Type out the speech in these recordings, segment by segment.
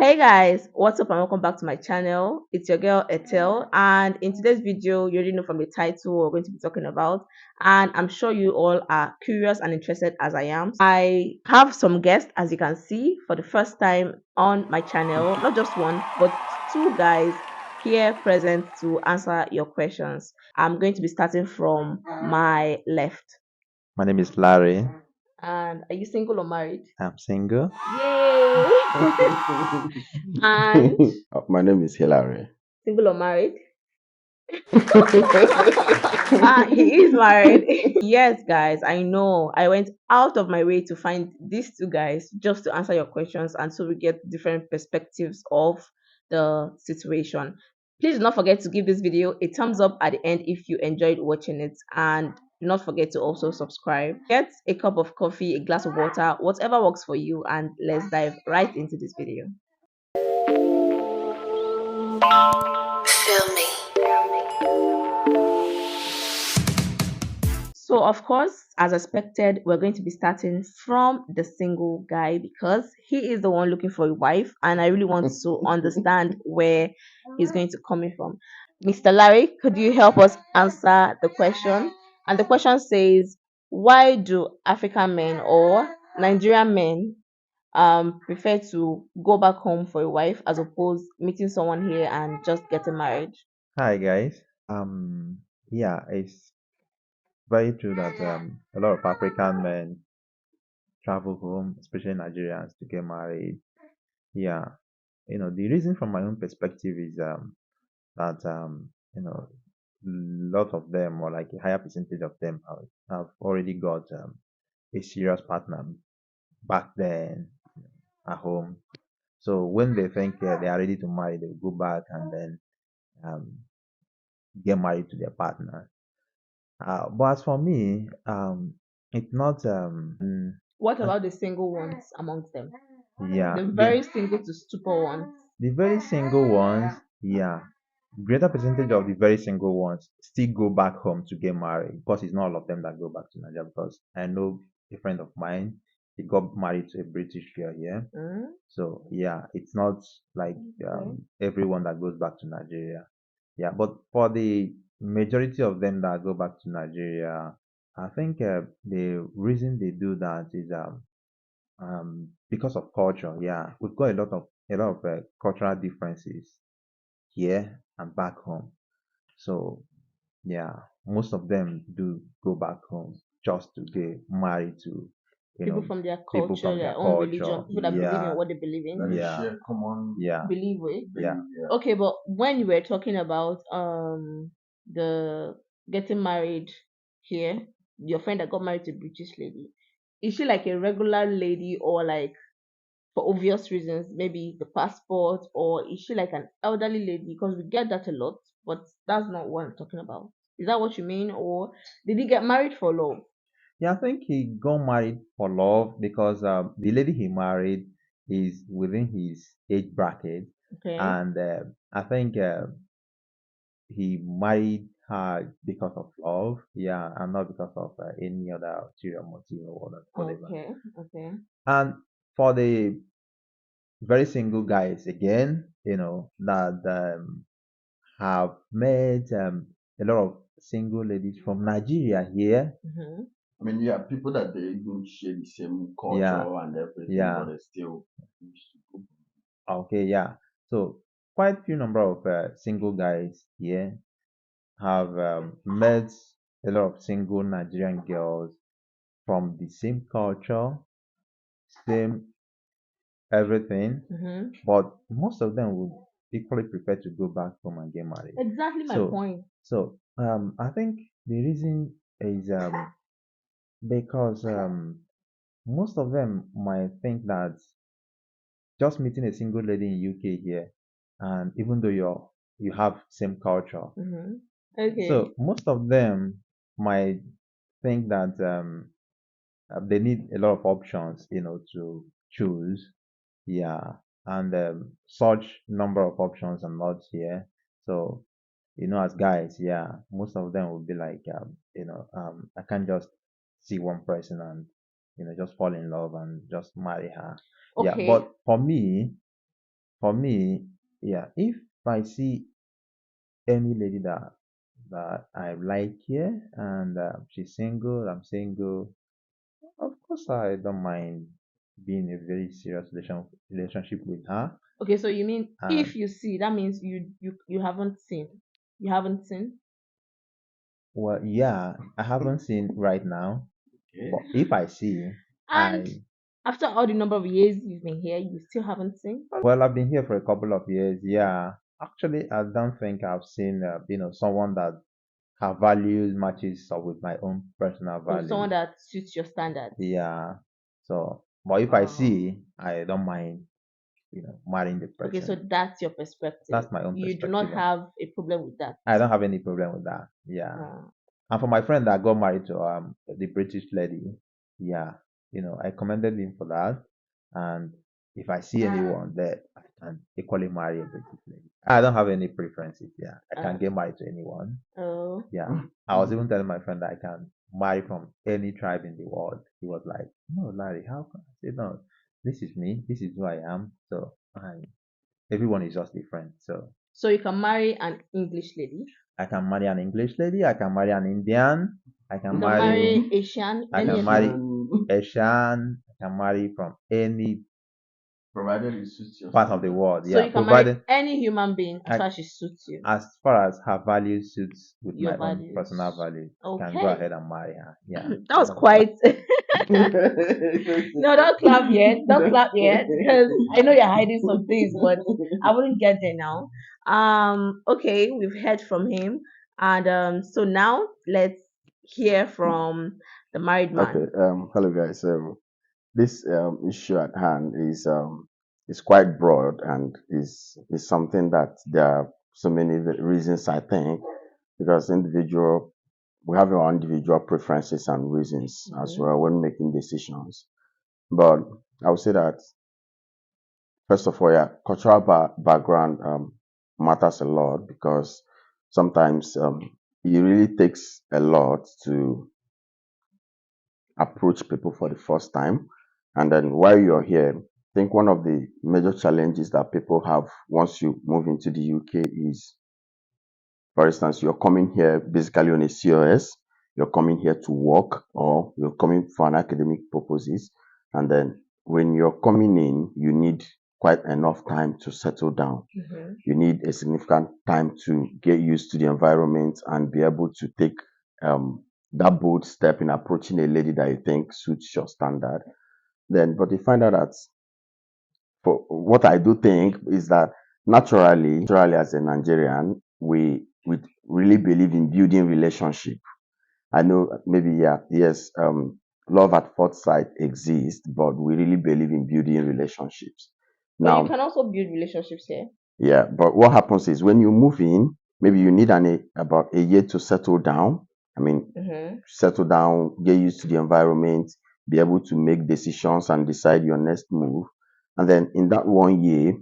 Hey guys, what's up and welcome back to my channel. It's your girl Ethel, and in today's video, you already know from the title what we're going to be talking about, and I'm sure you all are curious and interested as I am. I have some guests, as you can see, for the first time on my channel, not just one but two guys here present to answer your questions. I'm going to be starting from my left. My name is Larry. And are you single or married? I'm single. Yay! And My name is Hilary. single or married? He is married. Yes, guys, I know. I went out of my way to find these two guys just to answer your questions, and so we get different perspectives of the situation. Please do not forget to give this video a thumbs up at the end if you enjoyed watching it, and do not forget to also subscribe. Get a cup of coffee, a glass of water, whatever works for you, and let's dive right into this video. Feel me. So, of course, as expected, we're going to be starting from the single guy because he is the one looking for a wife, and I really want to understand where he's going to come in from. Mr. Larry, could you help us answer the question? And the question says, why do African men or Nigerian men prefer to go back home for a wife as opposed meeting someone here and just getting married? Hi guys. Yeah, it's very true that a lot of African men travel home, especially Nigerians, to get married. Yeah, the reason from my own perspective is that a lot of them, or like a higher percentage of them, have already got a serious partner back then at home. So when they think they are ready to marry, they will go back and then um, get married to their partner. But as for me, it's not. What about the single ones amongst them? Yeah, The very single to stupor ones. the very single ones. Yeah, greater percentage of the very single ones still go back home to get married. Because it's not all of them that go back to Nigeria. Because I know a friend of mine, he got married to a British girl here. Mm, So yeah, it's not like okay. everyone that goes back to Nigeria. Yeah, but for the majority of them that go back to Nigeria, I think the reason they do that is because of culture. Yeah, we've got a lot of cultural differences here and back home. So yeah, most of them do go back home just to get married to People from their people culture, from their their own religion, culture. people that believe in Yeah, what they believe in. yeah, Share common yeah, Believe with. yeah. yeah. Okay, but when you were talking about the getting married here, your friend that got married to a British lady, is she like a regular lady or like for obvious reasons, maybe the passport, or is she like an elderly lady? Because we get that a lot, but that's not what I'm talking about. Is that what you mean, or did he get married for love? Yeah, I think he got married for love because the lady he married is within his age bracket, Okay, and I think he married her because of love, yeah, and not because of any other ulterior motive or whatever. okay, okay. And for the very single guys, again, that have met a lot of single ladies from Nigeria here, Mm-hmm. I mean, yeah, people that they do share the same culture yeah, and everything, yeah. but they still wish to go. Okay, yeah. So quite few number of single guys here have met a lot of single Nigerian girls from the same culture, same everything, Mm-hmm. but most of them would equally prefer to go back home and get married. Exactly my So, point. I think the reason is because most of them might think that just meeting a single lady in UK here, and even though you have same culture, Mm-hmm. Okay. so most of them might think that they need a lot of options, to choose. Yeah, and such number of options are not here. So, as guys, yeah, most of them will be like, I can't just see one person and just fall in love and just marry her. Yeah, Okay. but for me, for me, yeah, if I see any lady that I like here and she's single, I'm single, of course I don't mind being in a very serious relationship with her. Okay, so you mean And if you see, that means you haven't seen. You haven't seen. well, yeah, I haven't seen right now, Okay. but if I see, And I after all the number of years you've been here, you still haven't seen. well, I've been here for a couple of years. Yeah, actually, I don't think I've seen someone that her values matches up with my own personal Or someone values. that suits your standards. Yeah. So, but if I Oh. see, I don't mind, marrying the Okay, so person. that's your perspective. That's my own You do not perspective. have a problem with that. I don't have any problem with that. Yeah. Uh, And for my friend that got married to the British lady, yeah, I commended him for that. And if I see anyone that I can equally marry a British lady, I don't have any preferences. Yeah, I uh, can get married to anyone. oh. Yeah, I was even telling my friend that I can marry from any tribe in the world. He was like, "No, Larry, how come?" I said, "No, this is me. This is who I am. So everyone is just different. So So you can marry an English lady. I can marry an English lady. I can marry an Indian. I can You can marry. marry Asian, I any can ethnic. marry Asian, Asian. I can marry from any provided it suits your part of the standard. world. So Yeah, you can marry provided any human being as I, far as she suits you, as far as her value suits with your my own personal values. values, I can go Okay. ahead and marry her. Yeah. That was quite. No, don't clap yet. Don't clap yet because I know you're hiding some things, but I wouldn't get there now. Okay, we've heard from him, and so now let's hear from the married Okay. man. Hello, guys. This issue at hand is quite broad and is something that there are so many reasons, I think, because individual we have our individual preferences and reasons as Mhm. well when making decisions. But I would say that first of all, yeah, cultural background matters a lot because sometimes it really takes a lot to approach people for the first time. And then while you're here, I think one of the major challenges that people have once you move into the UK is, for instance, you're coming here basically on a COS, you're coming here to work or you're coming for an academic purposes. And then when you're coming in, you need quite enough time to settle down. Mhm. You need a significant time to get used to the environment and be able to take um, that bold step in approaching a lady that you think suits your standard. Then, but you find out that for what I do think is that naturally as a Nigerian, we really believe in building relationship. I know maybe yeah, yes, love at first sight exists, but we really believe in building relationships. But you Now, can also build relationships here. yeah, but what happens is when you move in, maybe you need about a year to settle down. I mean, Mm-hmm. settle down, get used to the environment, be able to make decisions and decide your next move. And then in that 1 year,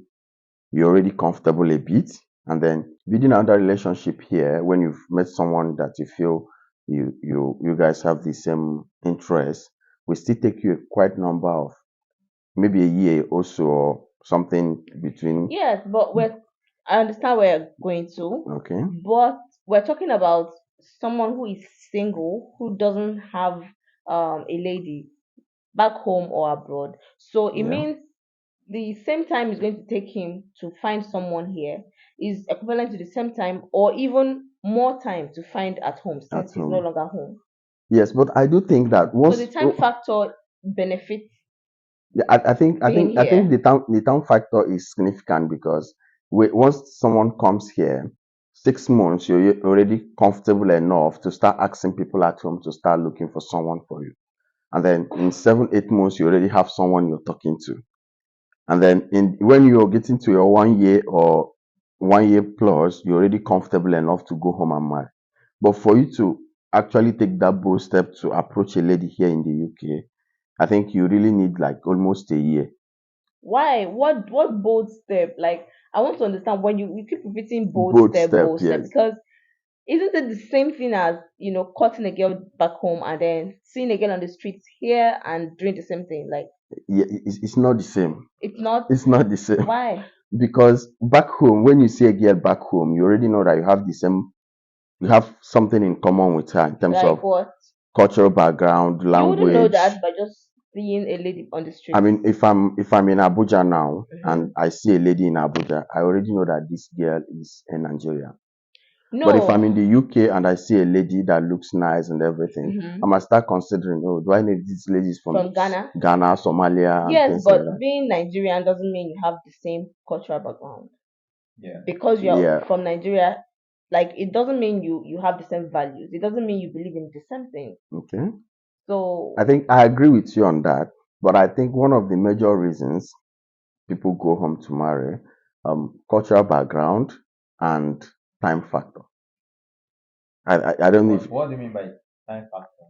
you're already comfortable a bit. And then building another relationship here, when you've met someone that you feel you guys have the same interest, will still take you quite number of maybe a year or so or something between. Yes, but I understand where you're going to, Okay. but we're talking about someone who is single, who doesn't have a lady back home or abroad. So it Yeah. means the same time is going to take him to find someone here is equivalent to the same time or even more time to find at home At since he's no home. longer home. Yes, but I do think that So the once time factor benefits yeah, being I think here. the town factor is significant because once someone comes here, 6 months you're already comfortable enough to start asking people at home to start looking for someone for you, and then in 7 8 months you already have someone you're talking to, and then in when you're getting to your 1 year or 1 year plus, you're already comfortable enough to go home and marry. But for you to actually take that bold step to approach a lady here in the UK, I think you really need like almost a year. Why? What bold step? Like I want to understand when you keep repeating Bold step, bold step, yes. because isn't it the same thing as cutting a girl back home and then seeing a girl on the streets here and doing the same thing? Like Yeah, it's not the same. it's not. It's not the same Why? because back home, when you see a girl back home, you already know that you have something in common with her in terms Like of what? cultural background, You wouldn't know language. that by just seeing a lady on the I street. mean, if I'm in Abuja now Hmm. and I see a lady in Abuja, I already know that this girl is a Nigerian. But if No. I'm in the UK and I see a lady that looks nice and everything, I Hmm. might start considering, oh, do I know if this lady is from From Ghana. Ghana, Somalia, and Yes, things like but that? being Nigerian doesn't mean you have the same cultural background. Yeah. Because you're Yeah. from Nigeria, like it doesn't mean you have the same values. It doesn't mean you believe in the same thing. Okay. So I think I agree with you on that. But I think one of the major reasons people go home to marry, cultural background and time factor. I don't know if What do you mean by time factor?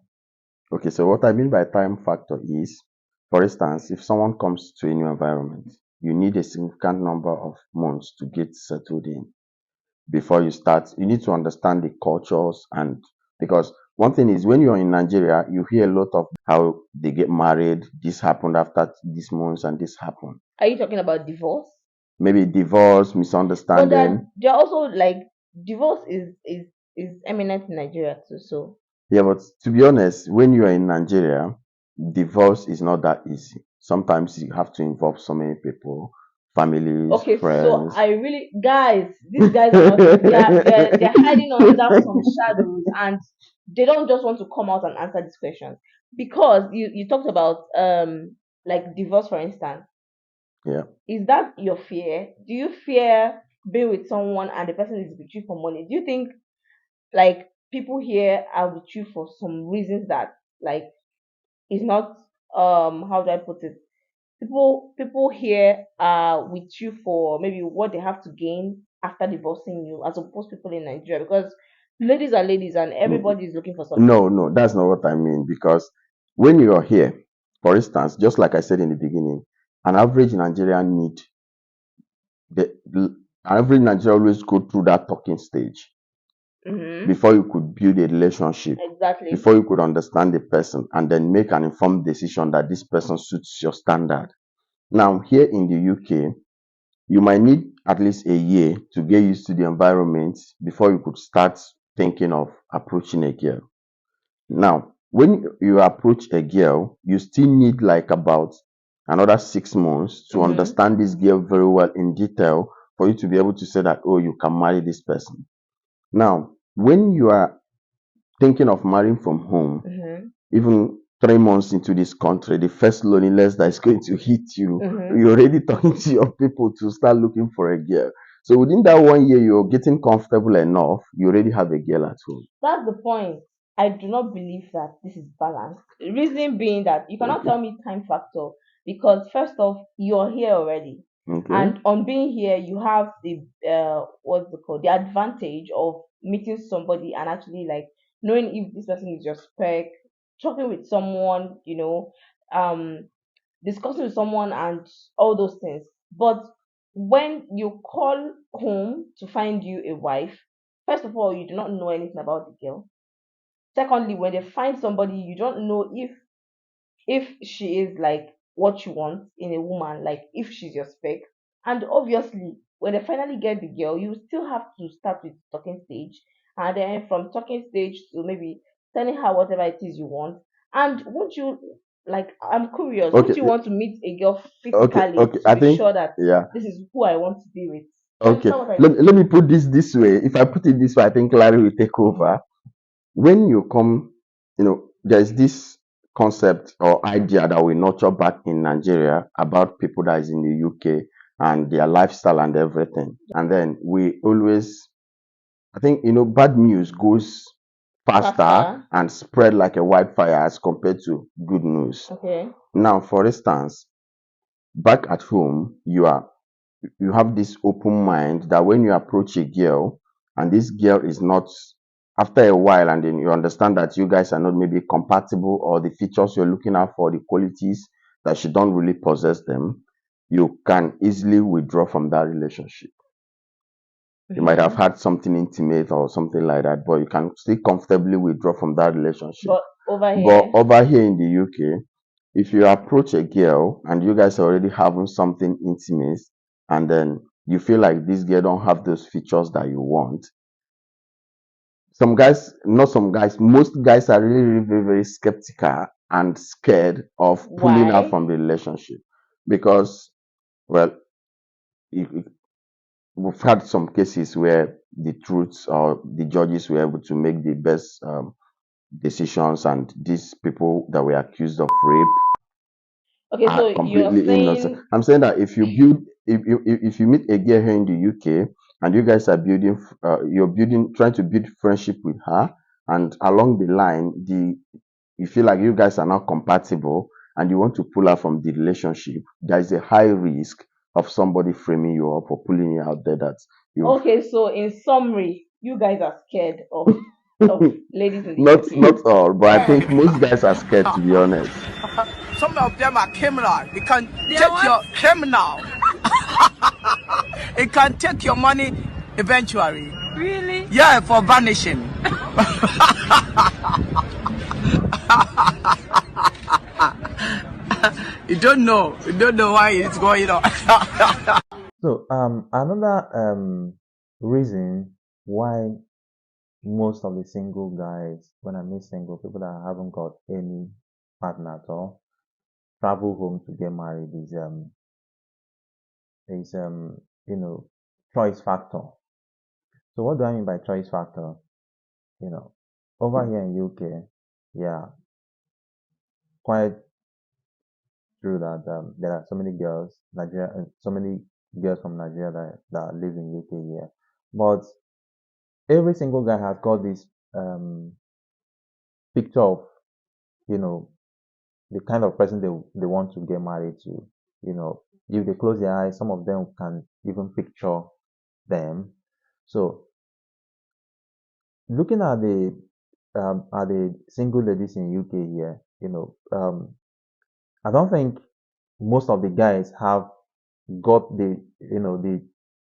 okay, so what I mean by time factor is, for instance, if someone comes to a new environment, you need a significant number of months to get settled in before you start. You need to understand the cultures, and because one thing is when you're in Nigeria, you hear a lot of how they get married, this happened after this month and this happened. are you talking about divorce? Maybe divorce, But misunderstanding. they're also like divorce is eminent in Nigeria too. So Yeah, but to be honest, when you are in Nigeria, divorce is not that easy. Sometimes you have to involve so many people, families, okay, so friends. I really guys, these guys are not they're hiding under some shadows and they don't just want to come out and answer these questions. Because you talked about like divorce for instance. Yeah. Is that your fear? Do you fear being with someone and the person is with you for money? Do you think like people here are with you for some reasons that like is not how do I put it? People here are with you for maybe what they have to gain after divorcing you, as opposed to people in Nigeria because ladies are ladies and Mm, everybody is looking for something. no, no, that's not what I mean. Because when you are here, for instance, just like I said in the beginning, an average Nigerian need the average Nigerian always go through that talking stage Mm-hmm. before you could build a relationship, Exactly. before you could understand the person, and then make an informed decision that this person suits your standard. Now, here in the UK, you might need at least a year to get used to the environment before you could start thinking of approaching a girl. Now, when you approach a girl, you still need like about another 6 months to Mm-hmm. understand this girl very well in detail for you to be able to say that, oh, you can marry this person. Now, when you are thinking of marrying from home, Mm-hmm. even 3 months into this country, the first loneliness that is going to hit you, Mm-hmm. you're already talking to your people to start looking for a girl. So within that 1 year, you're getting comfortable enough, you already have a girl at home. That's the point. I do not believe that this is balanced. Reason being that you cannot Okay. tell me time factor because first off, you're here already, Okay. and on being here, you have the what's it called, the advantage of meeting somebody and actually like knowing if this person is your spec, talking with someone, um, discussing with someone and all those things. But when you call home to find you a wife, first of all, you do not know anything about the girl. Secondly, when they find somebody, you don't know if she is like what you want in a woman, like if she's your spec. And obviously, when they finally get the girl, you still have to start with talking stage, and then from talking stage to maybe telling her whatever it is you want. And won't you like? I'm curious. Won't Okay. you want to meet a girl Okay. physically Okay. to I be think, sure that yeah. this is who I want to be with? You Okay. understand what I Let, mean? let me put this way. If I put it this way, I think Larry will take over. When you come, there's this concept or idea that we nurture back in Nigeria about people that is in the UK and their lifestyle and everything. And then we always, I think, bad news goes faster Faster. and spread like a wildfire as compared to good news. Okay. Now, for instance, back at home, you have this open mind that when you approach a girl and this girl is not, after a while, and then you understand that you guys are not maybe compatible, or the features you're looking at for the qualities that she don't really possess them, you can easily withdraw from that relationship. You might have Hmm. had something intimate or something like that, but you can still comfortably withdraw from that relationship. But over But here, over here in the UK, if you approach a girl and you guys are already having something intimate, and then you feel like this girl don't have those features that you want. Some guys, not some guys, most guys are really, really very, very skeptical and scared of pulling out Why? from the relationship because, well, it, we've had some cases where the truths or the judges were able to make the best decisions, and these people that were accused of rape Okay, are so you're completely innocent. saying I'm saying that if you build, if you meet a girl here in the UK and you guys are building, you're building, trying to build friendship with her, and along the line, you feel like you guys are not compatible, and you want to pull her from the relationship, there is a high risk of somebody framing you up or pulling you out there that you've okay, so in summary, you guys are scared of ladies in the not UK. all, but I think most guys are scared, to be honest. Some of them are criminal. It can take your criminal. It can take your money eventually. Really? Yeah, for vanishing. You don't know. You don't know why it's going on. So another reason why most of the single guys, when I mean single people that haven't got any partner at all, travel home to get married is you know choice factor. So what do I mean by choice factor? You know, over here in UK, yeah, quite true that there are so many girls, Nigeria, so many girls from Nigeria that live in UK here, but every single guy has got this picture of you know the kind of person they want to get married to. You know, if they close their eyes, some of them can even picture them. So looking at the single ladies in UK here, I don't think most of the guys have got the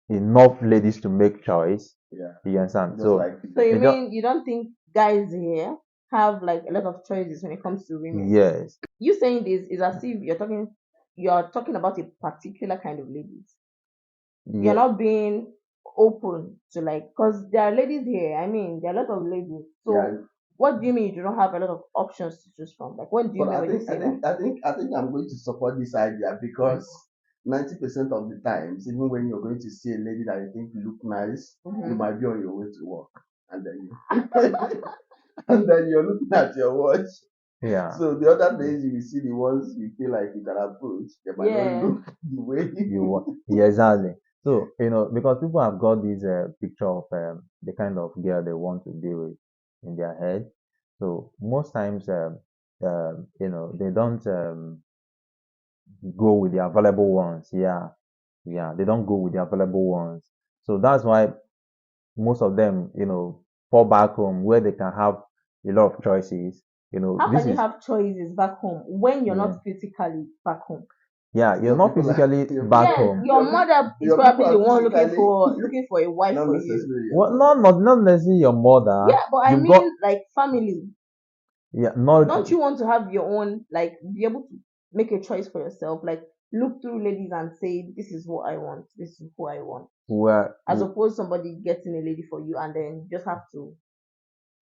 enough ladies to make choice. Yeah. You understand? Just So like So you they just mean you don't think guys here have like a lot of choices when it comes to women? yes, You saying this is as if you're talking about a particular kind of ladies. You're yeah, not being open to like because there are ladies here. I mean, there are a lot of ladies. So yeah. what do you mean you do not have a lot of options to choose from? Like what do you But mean I when you think I say think that? I think I think I'm going to support this idea because 90% of the times, even when you're going to see a lady that you think look nice, you Mm-hmm. might be on your way to work, and then and then you're looking at your watch. yeah. So the other days you will see the ones you feel like you can approach. They might not Yeah. look the way You want yeah, exactly. So because people have got this picture of the kind of girl they want to be with in their head. So most times they don't go with the available ones. Yeah, yeah, they don't go with the available ones. So that's why most of them fall back home where they can have a lot of choices. How This can you is have choices back home when you're yeah, not physically back home? yeah, you're your not people are physically your back people Yes, home. your mother is your people probably the are one looking physically for looking for a wife not for you. necessarily your Well, mother. not necessarily your mother. Yeah, but I You've got mean like family. yeah, not Don't you want to have your own like be able to make a choice for yourself? Like look through ladies and say, this is what I want, this is who I want. where As opposed somebody getting a lady for you and then you just have to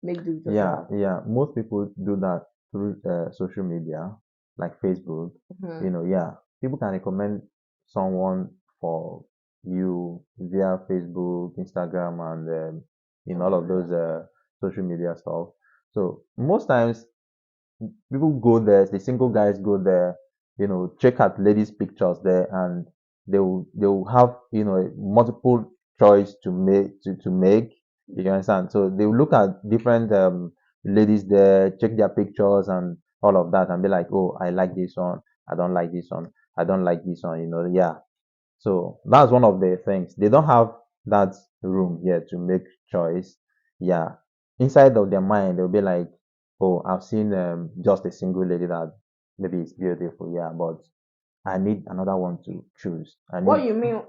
make do with what you yeah, have. yeah. Most people do that through social media, like Facebook. Hmm. Yeah, people can recommend someone for you via Facebook, Instagram, and in all Social of those media. social media stuff. So most times people go there, the single guys go there, check out ladies' pictures there, and they will have multiple choice to make. You understand? So they will look at different ladies there, check their pictures and all of that, and be like, oh, I like this one, I don't like this one, I don't like this one. Yeah. So that's one of the things. They don't have that room here to make choice. Yeah. Inside of their mind, they'll be like, oh, I've seen just a single lady that maybe is beautiful. Yeah, but I need another one to choose. I need, What you mean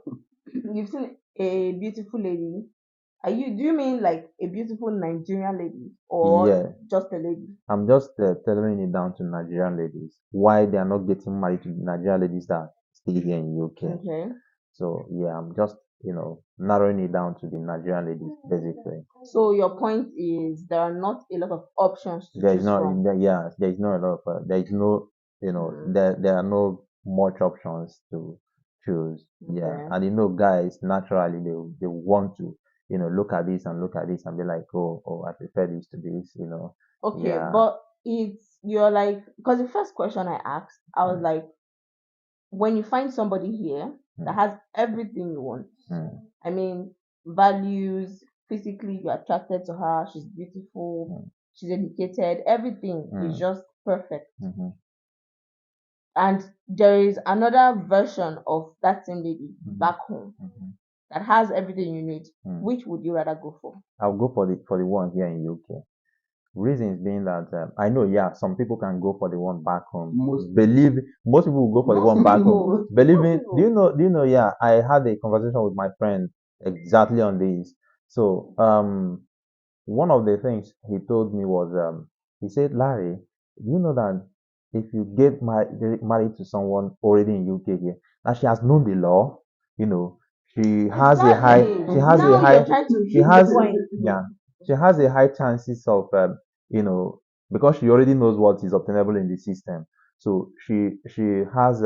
you've seen a beautiful lady? Do you mean like a beautiful Nigerian lady or yeah, just a lady? I'm just tailoring it down to Nigerian ladies. Why they are not getting married to Nigerian ladies that stay here in UK. Okay. So yeah, I'm just narrowing it down to the Nigerian ladies basically. So your point is there are not a lot of options to There is choose not, from. yeah, there is not a lot of, there is no, there are no much options to choose. Yeah, Okay. and guys naturally they want to, look at this and look at this and be like, oh, I prefer this to this. Okay, Yeah. but you're like, because the first question I asked, I was like, when you find somebody here that has everything you want, Mm, I mean, values, physically you're attracted to her, she's beautiful, mm, she's educated, everything is mm, just perfect. mhm, And there is another version of that same lady back home mhm, that has everything you need. mm. Which would you rather go for? I'll go for the one here in UK. Reasons being that I know, yeah, some people can go for the one back home. Most people will go for the one back home. Believe me, do you know? Yeah, I had a conversation with my friend exactly on this. So, one of the things he told me was, he said, Larry, do you know that if you get married to someone already in UK here, that she has known the law, you know, she has a high, Exactly. she has a Now high, you're trying to she hit the has, point. yeah, she has a high chances of, you know, because she already knows what is obtainable in the system. So she has,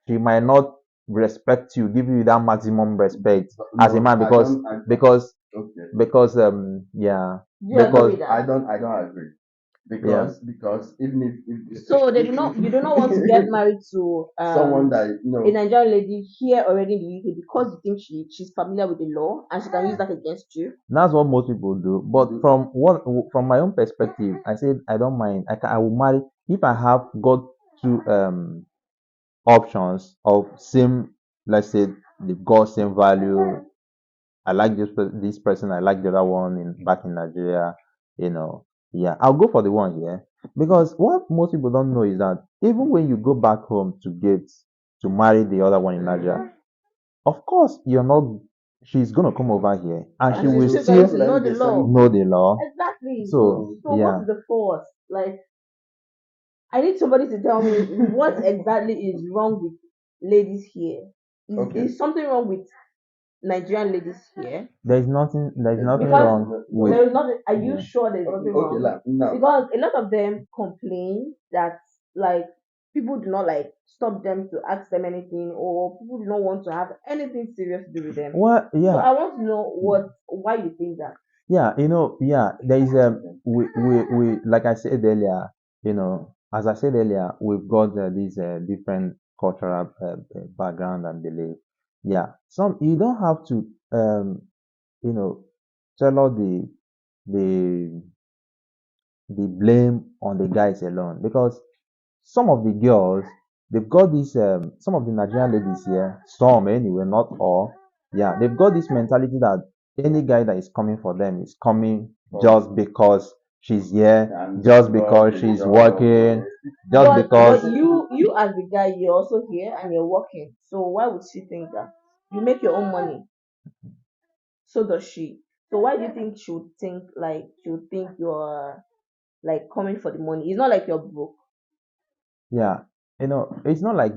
she might not respect you, give you that maximum respect as a No, man I because don't. because Okay. because yeah, Do you agree because with that? I don't agree yeah, because even if So you do not want to get married to someone that a Nigerian lady here already in the UK because you think she's familiar with the law and she can use that against you. that's what most people do. But from my own perspective, I said I don't mind. I will marry if I have got two options of same, let's say they've got same value. I like this person. I like the other one in back in Nigeria. You know, yeah, I'll go for the one here because what most people don't know is that even when you go back home to marry the other one in Nigeria, of course you're not. She's gonna come over here and she And will she's still going still to know the law. know the law. Exactly. So So what yeah, is the force? Like, I need somebody to tell me what exactly is wrong with ladies here. okay. Is something wrong with Nigerian ladies here? there's nothing. There's nothing Because wrong with. there is not. Are you Yeah. sure there's nothing Okay, wrong? like now. Because a lot of them complain that like people do not like stop them to ask them anything, or people do not want to have anything serious to do with them. Well, So yeah. I want to know why you think that. Yeah, yeah, there is we like I said earlier, as I said earlier, we've got these different cultural background and belief. Yeah, some you don't have to you know tell all the the blame on the guys alone because some of the girls they've got this some of the Nigerian ladies here, some anyway, not all. Yeah, they've got this mentality that any guy that is coming for them is coming just because she's here, And just because she's working, just But because you as the guy, you're also here and you're working. So why would she think that? You make your own money. So does she. So why do you think she would think you're like coming for the money? It's not like you're broke. yeah, it's not like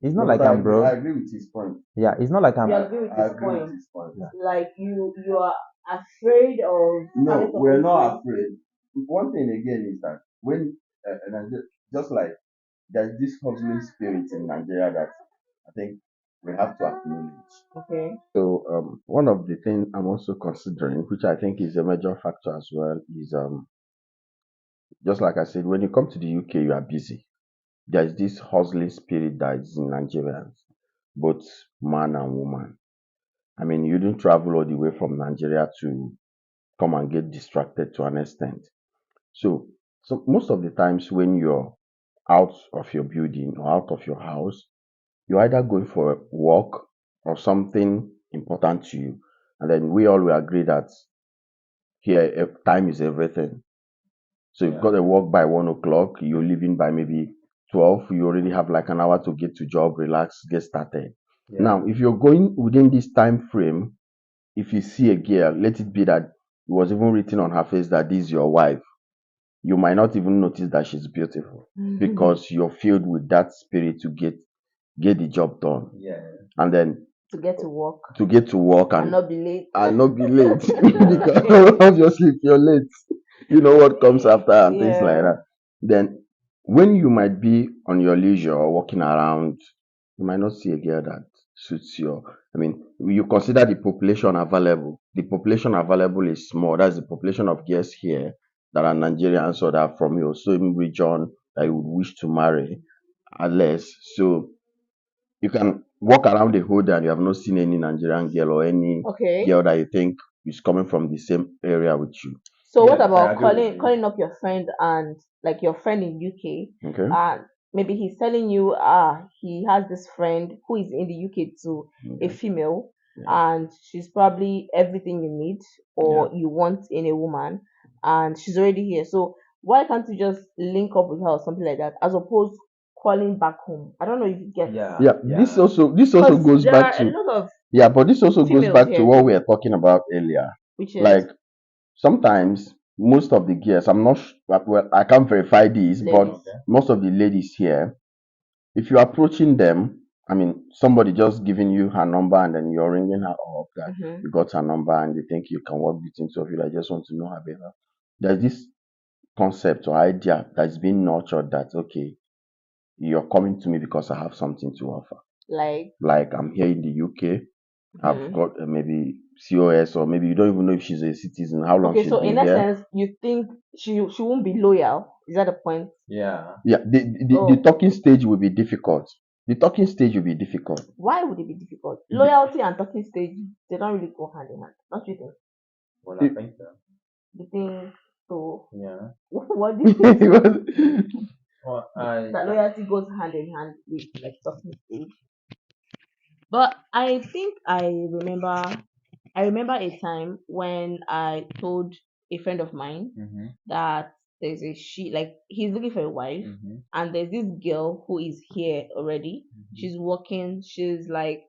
it's not no, like but I'm I broke. agree with his point. Yeah, it's not like You I'm. agree with I his agree with point. his point. Yeah. Like you are afraid of No, having we're somebody not say, afraid. One thing again is that when just like there's this hustling spirit in Nigeria that I think we have to acknowledge. okay, So one of the things I'm also considering, which I think is a major factor as well, is just like I said, when you come to the UK, you are busy. There is this hustling spirit that is in Nigerians, both man and woman. I mean, you didn't travel all the way from Nigeria to come and get distracted to an extent. So, so most of the times when you're out of your building or out of your house, you're either going for a walk or something important to you. And then we all will agree that here time is everything. So you've got to walk by 1 o'clock, you're leaving by maybe 12, you already have like an hour to get to job, relax, get started. Yeah. Now, if you're going within this time frame, if you see a girl, let it be that it was even written on her face that this is your wife, you might not even notice that she's beautiful because you're filled with that spirit to get the job done. Yeah. And then To get to work to get to work and not be late. and not be late Okay. because obviously if you're late, you know what comes after and things like Yeah. that. Then when you might be on your leisure or walking around, you might not see a girl that suits your. I mean, you consider the population available. The population available is small. That's the population of girls here that are Nigerians or that are from your same region that you would wish to marry, are less. So you can walk around the whole day and you have not seen any Nigerian girl or any Okay. girl that you think is coming from the same area with you. So what Yes, I about agree with you. calling up your friend and like your friend in UK Okay. and maybe he's telling you he has this friend who is in the UK too, a Okay. female, Yeah. and she's probably everything you need or you want in a woman and she's already here. So why can't you just link up with her or something like that as opposed calling back home? I don't know if you get Yeah, Yeah. yeah. This also because goes there back are a to lot of yeah, but this also goes females back to here what we too, were talking about earlier. which is Like sometimes most of the girls, I'm not well, I can't verify this, but ladies. Okay. most of the ladies here, if you're approaching them, I mean, somebody just giving you her number and then you're ringing her up that Mm-hmm. you got her number and they think you can work between two of you. I just want to know her better. There's this concept or idea that's being nurtured that okay, you're coming to me because I have something to offer. Like Like I'm here in the UK, I've mhm. got maybe COS or maybe you don't even know if she's a citizen, how long Okay, she's so been in here. essence, you think she won't be loyal? Is that the point? Yeah. Yeah, the Oh, talking stage will be difficult. The talking stage will be difficult. why would it be difficult? Be- Loyalty and talking stage, they don't really go hand in hand. Don't you think? Well, I it- think so. You think so? Yeah. What do you think? So Well, that loyalty goes hand in hand with like talking stage. But I think I remember a time when I told a friend of mine Mm-hmm. that there's a she like he's looking for a wife Mm-hmm. and there's this girl who is here already. Mm-hmm. She's working, she's like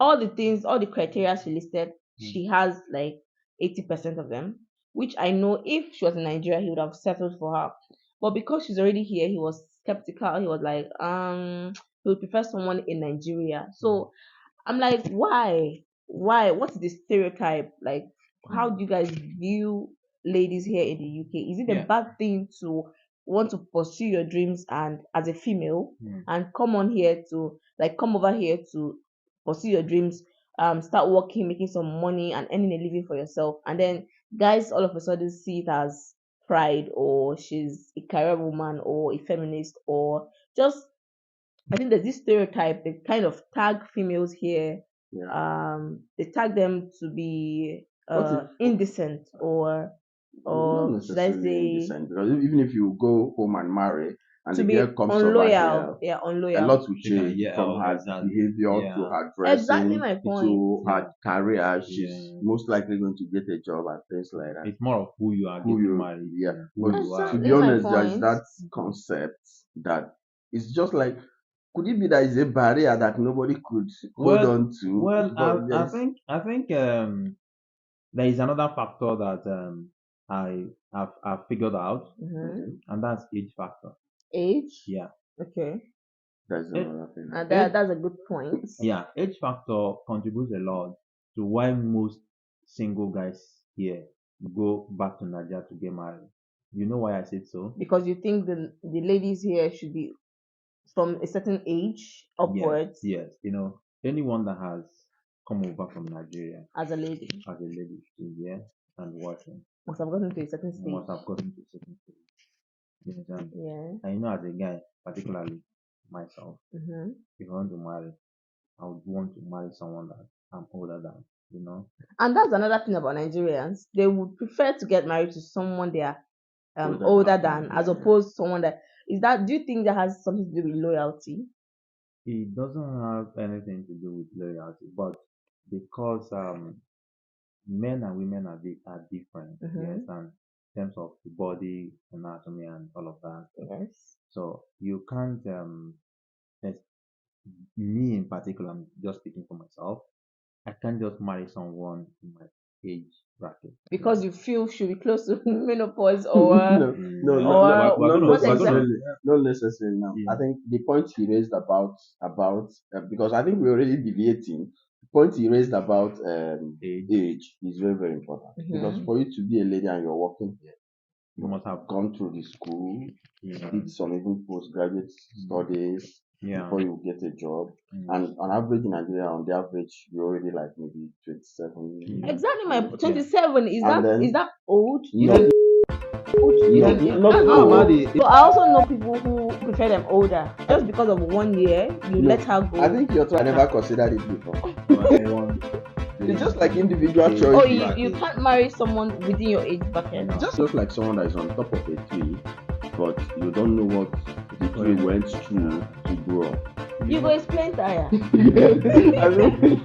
all the things, all the criteria she listed, she has like 80% of them, which I know if she was in Nigeria, he would have settled for her. But because she's already here, he was skeptical. He was like, he would prefer someone in Nigeria. So I'm like, why? Why? What's the stereotype? Like, how Mm. do you guys view ladies here in the UK? Is it a Yeah. bad thing to want to pursue your dreams and as a female Mm. and come on here to like come over here to pursue your dreams, start working, making some money and earning a living for yourself, and then guys all of a sudden see it as pride or she's a career woman or a feminist or just I think there's this stereotype. They kind of tag females here. yeah. They tag them to be What if indecent not or should I necessarily say indecent? Because even if you go home and marry and to the girl be comes over here, unloyal? Yeah, a unloyal. lot will You can, change yeah, from her exactly. behavior to Yeah. her Exactly dressing my point. to her Yeah. career. She's Yeah. most likely going to get a job and things like that. It's more of who you are Who getting you, married yeah. to, But who you are. to be Exactly my honest, there's point. that concept that it's just like, could it be that is a barrier that nobody could hold Well, on to? well, But I think there is another factor that I've figured out, Hmm. okay, and that's age factor. Age. Yeah. Okay. that's It, another thing. it, That's a good point. yeah, age factor contributes a lot to why most single guys here go back to Nigeria to get married. You know why I said so? Because you think the ladies here should be from a certain age Yes, upwards yes. Anyone that has come over from Nigeria as a lady as a lady is here and working must have gotten to a certain must stage. have gotten to a certain stage. You understand? Yeah. I know as a guy, particularly myself, Hmm. if I want to marry, I would want to marry someone that I'm older than, you know? And that's another thing about Nigerians. They would prefer to get married to someone they are Older older Okay. than, as than, yeah. opposed to someone that is that. Do you think that has something to do with loyalty? It doesn't have anything to do with loyalty, but because men and women are different, you Mm-hmm. understand, in terms of the body, anatomy, and all of that. Yes. So you can't, as me in particular, I'm just speaking for myself. I can't just marry someone in my age bracket. Because you feel should be close to menopause or We're what gonna- exactly? not necessarily now. Yeah. I think the point he raised about because I think we're already deviating. The point he raised about age is very, very important because for you to be a lady and you're working here, You must have gone through the school, yeah. did some even postgraduate studies Yeah. before you get a job. And on average in Nigeria, on the average, you're already like maybe 27. Exactly, my 27 is And then- is that old? You No, don't not old. So I also know people who prefer them older. Just because of 1 year, you No, let her go. I think you're trying. I never considered it before. It's just like individual choice. Oh, you can't marry someone within your age bracket. Just like someone that is on top of a tree, but you don't know what the tree went through to grow up. You go explain, Taya. I mean,